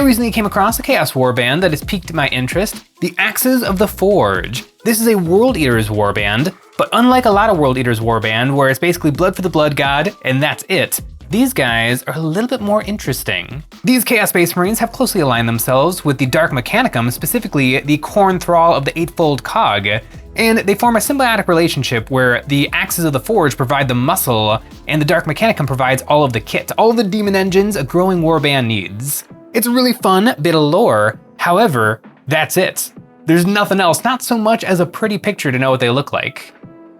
recently came across a Chaos warband that has piqued my interest, the Axes of the Forge. This is a World Eaters warband, but unlike a lot of World Eaters warband where it's basically blood for the blood god and that's it, these guys are a little bit more interesting. These Chaos Space Marines have closely aligned themselves with the Dark Mechanicum, specifically the Khorne Thrall of the Eightfold Cog, and they form a symbiotic relationship where the Axes of the Forge provide the muscle and the Dark Mechanicum provides all of the kit, all of the demon engines a growing warband needs. It's a really fun bit of lore, however, that's it. There's nothing else, not so much as a pretty picture to know what they look like.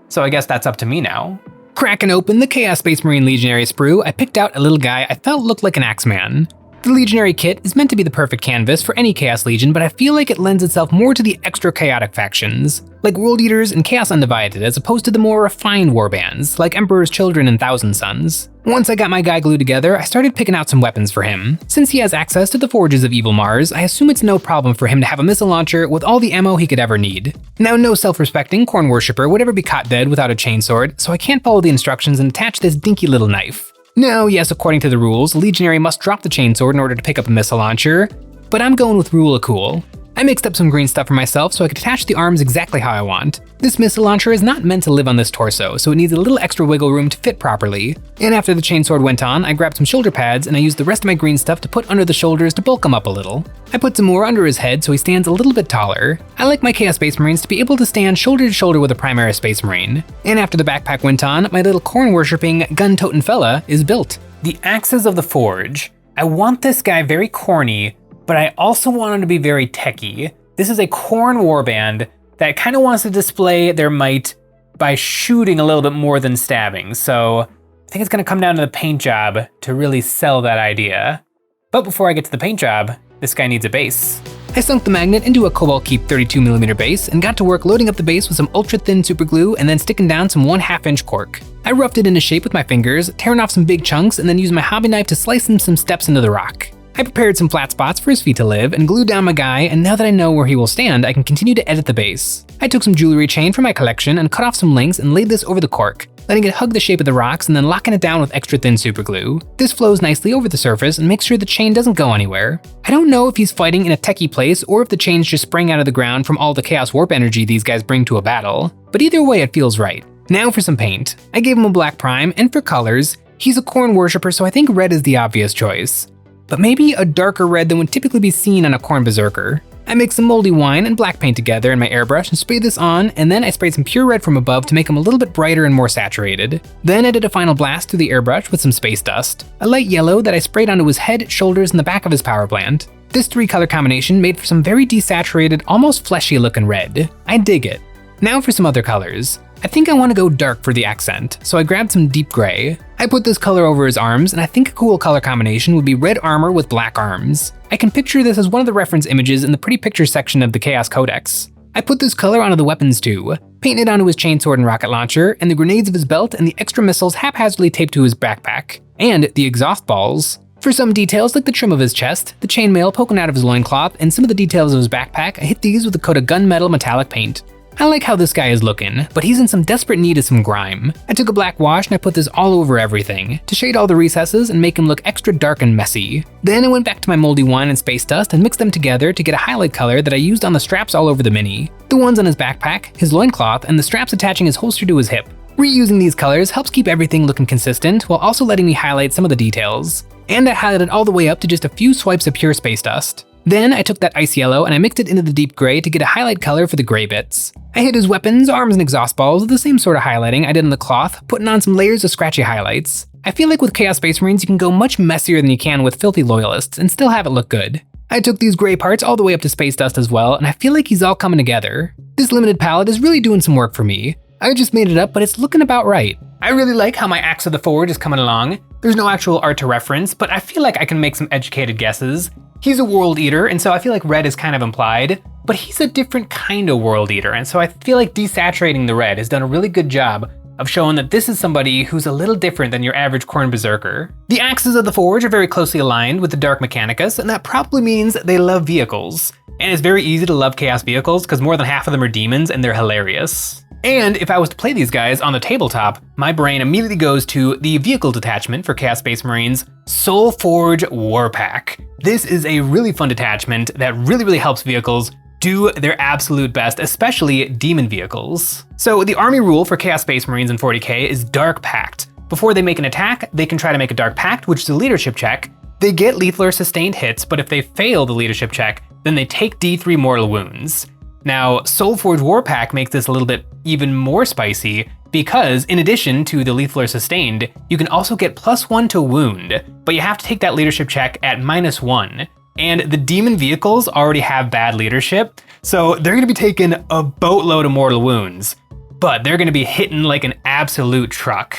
So I guess that's up to me now. Cracking open the Chaos Space Marine Legionary sprue, I picked out a little guy I felt looked like an Axeman. The Legionary kit is meant to be the perfect canvas for any Chaos Legion, but I feel like it lends itself more to the extra chaotic factions, like World Eaters and Chaos Undivided, as opposed to the more refined warbands, like Emperor's Children and Thousand Sons. Once I got my guy glued together, I started picking out some weapons for him. Since he has access to the Forges of Evil Mars, I assume it's no problem for him to have a missile launcher with all the ammo he could ever need. Now, no self-respecting Khorne worshipper would ever be caught dead without a chainsword, so I can't follow the instructions and attach this dinky little knife. Now, yes, according to the rules, Legionary must drop the chainsword in order to pick up a missile launcher, but I'm going with rule of cool. I mixed up some green stuff for myself so I could attach the arms exactly how I want. This missile launcher is not meant to live on this torso, so it needs a little extra wiggle room to fit properly. And after the chainsword went on, I grabbed some shoulder pads and I used the rest of my green stuff to put under the shoulders to bulk him up a little. I put some more under his head so he stands a little bit taller. I like my Chaos Space Marines to be able to stand shoulder to shoulder with a Primaris Space Marine. And after the backpack went on, my little Khorne worshipping gun-toting fella is built. The Axes of the Forge. I want this guy very corny, but I also want him to be very techy. This is a Khorne warband that kind of wants to display their might by shooting a little bit more than stabbing, so I think it's gonna come down to the paint job to really sell that idea. But before I get to the paint job, this guy needs a base. I sunk the magnet into a Cobalt Keep 32mm base and got to work loading up the base with some ultra thin super glue and then sticking down some 1/2 inch cork. I roughed it into shape with my fingers, tearing off some big chunks and then used my hobby knife to slice in some steps into the rock. I prepared some flat spots for his feet to live and glued down my guy, and now that I know where he will stand, I can continue to edit the base. I took some jewelry chain from my collection and cut off some links and laid this over the cork, letting it hug the shape of the rocks and then locking it down with extra thin super glue. This flows nicely over the surface and makes sure the chain doesn't go anywhere. I don't know if he's fighting in a techie place or if the chains just sprang out of the ground from all the Chaos Warp energy these guys bring to a battle, but either way it feels right. Now for some paint. I gave him a black prime, and for colors, he's a Khorne worshipper so I think red is the obvious choice. But maybe a darker red than would typically be seen on a Khorne berserker. I mixed some moldy wine and black paint together in my airbrush and sprayed this on, and then I sprayed some pure red from above to make him a little bit brighter and more saturated. Then I did a final blast through the airbrush with some space dust, a light yellow that I sprayed onto his head, shoulders, and the back of his power plant. This 3-color combination made for some very desaturated, almost fleshy looking red. I dig it. Now for some other colors. I think I want to go dark for the accent, so I grabbed some deep gray. I put this color over his arms, and I think a cool color combination would be red armor with black arms. I can picture this as one of the reference images in the pretty pictures section of the Chaos Codex. I put this color onto the weapons too, painted onto his chainsword and rocket launcher, and the grenades of his belt and the extra missiles haphazardly taped to his backpack, and the exhaust balls. For some details like the trim of his chest, the chainmail poking out of his loincloth, and some of the details of his backpack, I hit these with a coat of gunmetal metallic paint. I like how this guy is looking, but he's in some desperate need of some grime. I took a black wash and I put this all over everything, to shade all the recesses and make him look extra dark and messy. Then I went back to my moldy wine and space dust and mixed them together to get a highlight color that I used on the straps all over the mini. The ones on his backpack, his loincloth, and the straps attaching his holster to his hip. Reusing these colors helps keep everything looking consistent while also letting me highlight some of the details. And I highlighted all the way up to just a few swipes of pure space dust. Then I took that ice yellow and I mixed it into the deep gray to get a highlight color for the gray bits. I hit his weapons, arms, and exhaust balls with the same sort of highlighting I did on the cloth, putting on some layers of scratchy highlights. I feel like with Chaos Space Marines you can go much messier than you can with Filthy Loyalists and still have it look good. I took these gray parts all the way up to space dust as well, and I feel like he's all coming together. This limited palette is really doing some work for me. I just made it up, but it's looking about right. I really like how my Axe of the Forge is coming along. There's no actual art to reference, but I feel like I can make some educated guesses. He's a World Eater, and so I feel like red is kind of implied, but he's a different kind of World Eater, and so I feel like desaturating the red has done a really good job of showing that this is somebody who's a little different than your average Khorne berserker. The Axes of the Forge are very closely aligned with the Dark Mechanicus, and that probably means they love vehicles. And it's very easy to love Chaos vehicles because more than half of them are demons and they're hilarious. And if I was to play these guys on the tabletop, my brain immediately goes to the vehicle detachment for Chaos Space Marines, Soulforge Warpack. This is a really fun detachment that really helps vehicles do their absolute best, especially demon vehicles. So the army rule for Chaos Space Marines in 40k is Dark Pact. Before they make an attack, they can try to make a Dark Pact, which is a leadership check. They get lethal or sustained hits, but if they fail the leadership check, then they take D3 mortal wounds. Now, Soulforge Warpack makes this a little bit even more spicy because in addition to the lethal or sustained, you can also get +1 to wound, but you have to take that leadership check at -1. And the demon vehicles already have bad leadership, so they're gonna be taking a boatload of mortal wounds, but they're gonna be hitting like an absolute truck.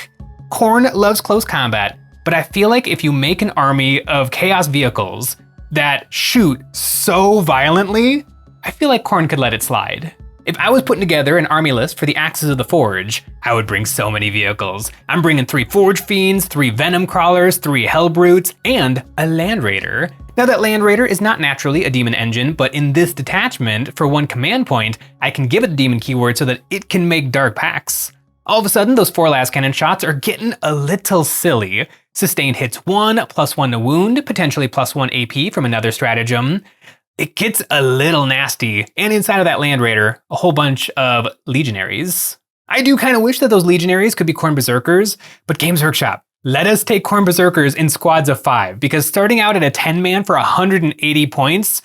Khorne loves close combat, but I feel like if you make an army of chaos vehicles that shoot so violently, I feel like Khorne could let it slide. If I was putting together an army list for the Axes of the Forge, I would bring so many vehicles. I'm bringing 3 Forge Fiends, 3 Venom Crawlers, 3 Hellbrutes, and a Land Raider. Now that Land Raider is not naturally a demon engine, but in this detachment, for 1 command point, I can give it the demon keyword so that it can make Dark Pacts. All of a sudden, those 4 last cannon shots are getting a little silly. Sustained hits 1, +1 to wound, potentially +1 AP from another stratagem. It gets a little nasty, and inside of that Land Raider, a whole bunch of Legionaries. I do kind of wish that those Legionaries could be Khorne Berserkers, but Games Workshop, let us take Khorne Berserkers in squads of 5, because starting out at a 10-man for 180 points,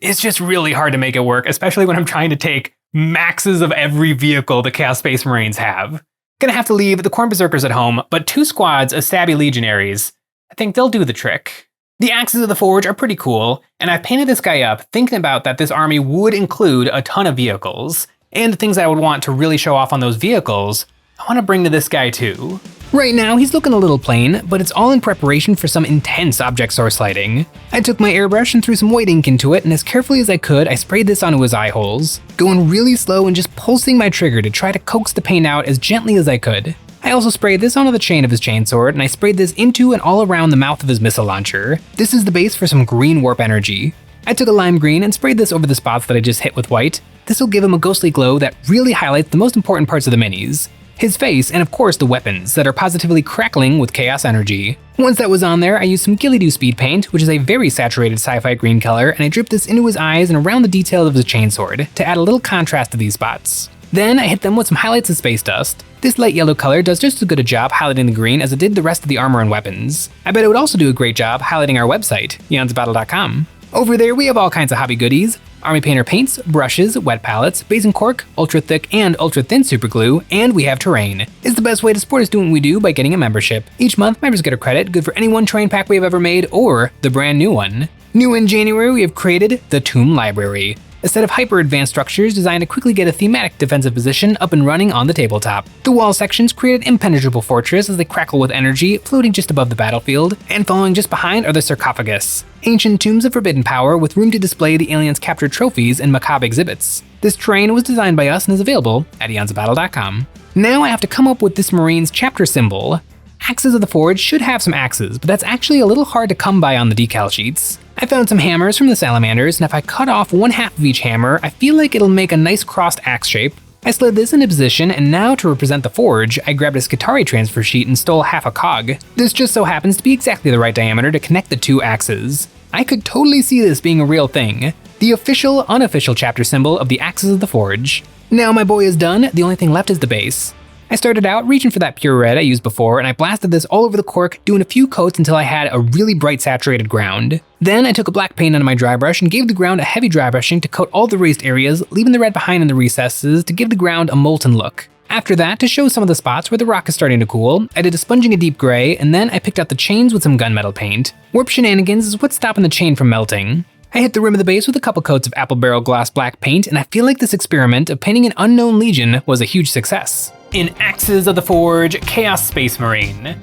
it's just really hard to make it work, especially when I'm trying to take maxes of every vehicle the Chaos Space Marines have. Gonna have to leave the Khorne Berserkers at home, but 2 squads of stabby Legionaries, I think they'll do the trick. The Axes of the Forge are pretty cool, and I've painted this guy up thinking about that this army would include a ton of vehicles, and the things that I would want to really show off on those vehicles, I want to bring to this guy too. Right now, he's looking a little plain, but it's all in preparation for some intense object source lighting. I took my airbrush and threw some white ink into it, and as carefully as I could, I sprayed this onto his eye holes, going really slow and just pulsing my trigger to try to coax the paint out as gently as I could. I also sprayed this onto the chain of his chainsword, and I sprayed this into and all around the mouth of his missile launcher. This is the base for some green warp energy. I took a lime green and sprayed this over the spots that I just hit with white. This will give him a ghostly glow that really highlights the most important parts of the minis. His face, and of course the weapons that are positively crackling with chaos energy. Once that was on there, I used some Ghillie-Doo speed paint, which is a very saturated sci-fi green color, and I dripped this into his eyes and around the detail of his chainsword to add a little contrast to these spots. Then I hit them with some highlights of space dust. This light yellow color does just as good a job highlighting the green as it did the rest of the armor and weapons. I bet it would also do a great job highlighting our website, EonsOfBattle.com. Over there we have all kinds of hobby goodies, Army Painter paints, brushes, wet palettes, Base and Cork, ultra thick and ultra thin super glue, and we have terrain. It's the best way to support us doing what we do by getting a membership. Each month members get a credit, good for any one terrain pack we have ever made or the brand new one. New in January, we have created the Tomb Library, a set of hyper-advanced structures designed to quickly get a thematic defensive position up and running on the tabletop. The wall sections create an impenetrable fortress as they crackle with energy, floating just above the battlefield, and following just behind are the sarcophagus, ancient tombs of forbidden power with room to display the aliens' captured trophies and macabre exhibits. This terrain was designed by us and is available at EonsOfBattle.com. Now I have to come up with this Marine's chapter symbol. Axes of the Forge should have some axes, but that's actually a little hard to come by on the decal sheets. I found some hammers from the salamanders, and if I cut off 1/2 of each hammer, I feel like it'll make a nice crossed axe shape. I slid this into position, and now to represent the forge, I grabbed a Skitarii transfer sheet and stole 1/2 a cog. This just so happens to be exactly the right diameter to connect the 2 axes. I could totally see this being a real thing. The official, unofficial chapter symbol of the Axes of the Forge. Now my boy is done, the only thing left is the base. I started out reaching for that pure red I used before, and I blasted this all over the cork, doing a few coats until I had a really bright saturated ground. Then I took a black paint onto my dry brush and gave the ground a heavy dry brushing to coat all the raised areas, leaving the red behind in the recesses to give the ground a molten look. After that, to show some of the spots where the rock is starting to cool, I did a sponging a deep gray, and then I picked out the chains with some gunmetal paint. Warp shenanigans is what's stopping the chain from melting. I hit the rim of the base with a couple coats of apple barrel gloss black paint, and I feel like this experiment of painting an unknown legion was a huge success. In Axes of the Forge, Chaos Space Marine.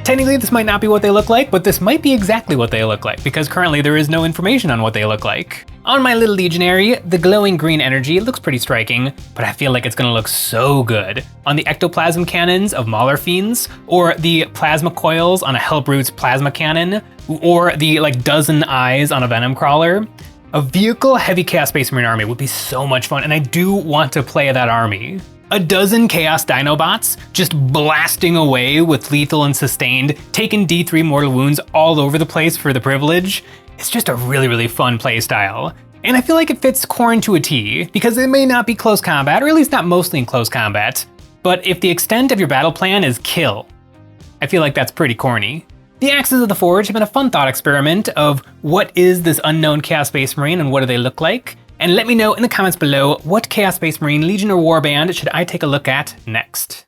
Technically this might not be what they look like, but this might be exactly what they look like, because currently there is no information on what they look like. On my little legionary, the glowing green energy looks pretty striking, but I feel like it's gonna look so good on the ectoplasm cannons of Mauler Fiends, or the plasma coils on a Hellbrute's plasma cannon, or the dozen eyes on a Venom Crawler. A vehicle heavy Chaos Space Marine army would be so much fun, and I do want to play that army. A dozen Chaos Dinobots just blasting away with lethal and sustained, taking D3 mortal wounds all over the place for the privilege. It's just a really fun playstyle. And I feel like it fits Khorne to a T, because it may not be close combat, or at least not mostly in close combat, but if the extent of your battle plan is kill, I feel like that's pretty corny. The Axes of the Forge have been a fun thought experiment of what is this unknown Chaos Space Marine and what do they look like? And let me know in the comments below what Chaos Space Marine, Legion, or Warband should I take a look at next.